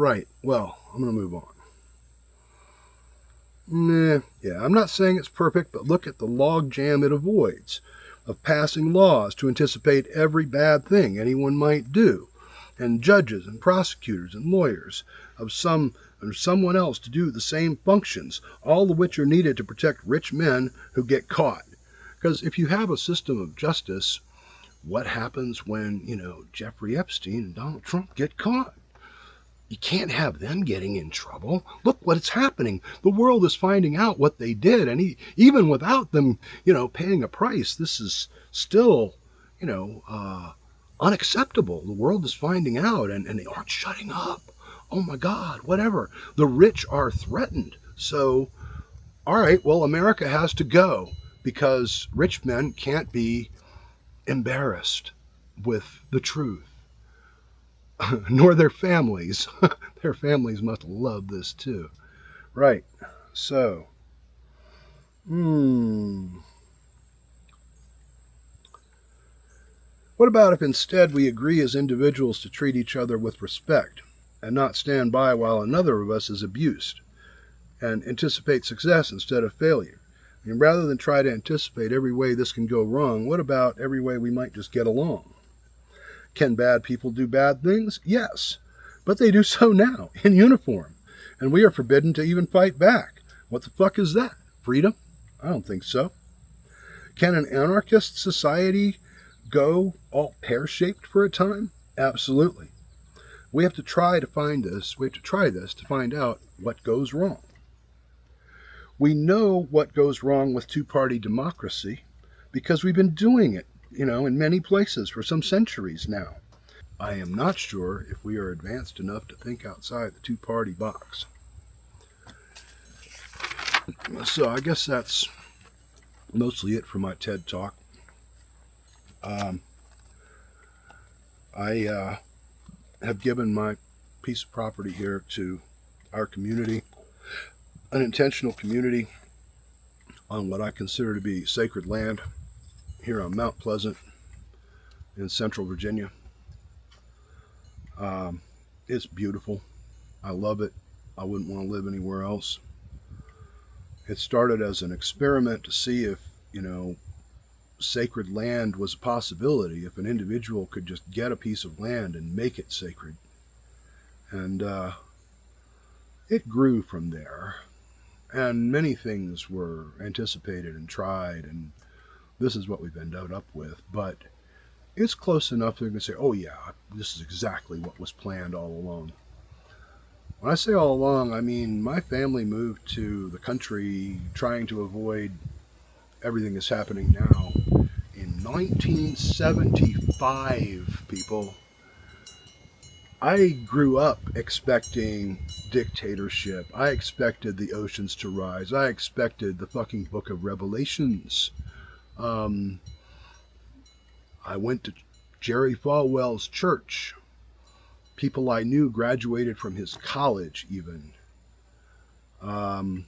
Right. Well, I'm going to move on. Yeah, I'm not saying it's perfect, but look at the logjam it avoids of passing laws to anticipate every bad thing anyone might do, and judges and prosecutors and lawyers of someone else to do the same functions, all of which are needed to protect rich men who get caught. Because if you have a system of justice, what happens when, Jeffrey Epstein and Donald Trump get caught? You can't have them getting in trouble. Look what's happening. The world is finding out what they did. And even without them, paying a price, this is still, unacceptable. The world is finding out and they aren't shutting up. Oh my God, whatever. The rich are threatened. So, all right, well, America has to go because rich men can't be embarrassed with the truth. Nor their families. Their families must love this too. Right. So, what about if instead we agree as individuals to treat each other with respect and not stand by while another of us is abused and anticipate success instead of failure? And rather than try to anticipate every way this can go wrong, what about every way we might just get along? Can bad people do bad things? Yes. But they do so now, in uniform. And we are forbidden to even fight back. What the fuck is that? Freedom? I don't think so. Can an anarchist society go all pear-shaped for a time? Absolutely. We have to try to find this. We have to try this to find out what goes wrong. We know what goes wrong with two-party democracy because we've been doing it, in many places for some centuries now. I am not sure if we are advanced enough to think outside the two-party box. So I guess that's mostly it for my TED Talk. I have given my piece of property here to our community, an intentional community on what I consider to be sacred land here on Mount Pleasant in Central Virginia. It's beautiful. I love it. I wouldn't want to live anywhere else. It started as an experiment to see if, sacred land was a possibility, if an individual could just get a piece of land and make it sacred. And it grew from there. And many things were anticipated and tried, and this is what we've ended up with. But it's close enough that we can say, oh yeah, this is exactly what was planned all along. When I say all along, I mean my family moved to the country trying to avoid everything that's happening now in 1975, people. I grew up expecting dictatorship. I expected the oceans to rise. I expected the fucking book of Revelations. I went to Jerry Falwell's church. People I knew graduated from his college even. But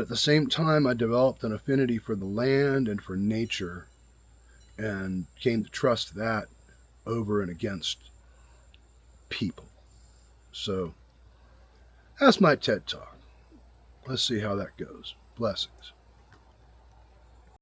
at the same time, I developed an affinity for the land and for nature and came to trust that over and against people. So that's my TED Talk. Let's see how that goes. Blessings.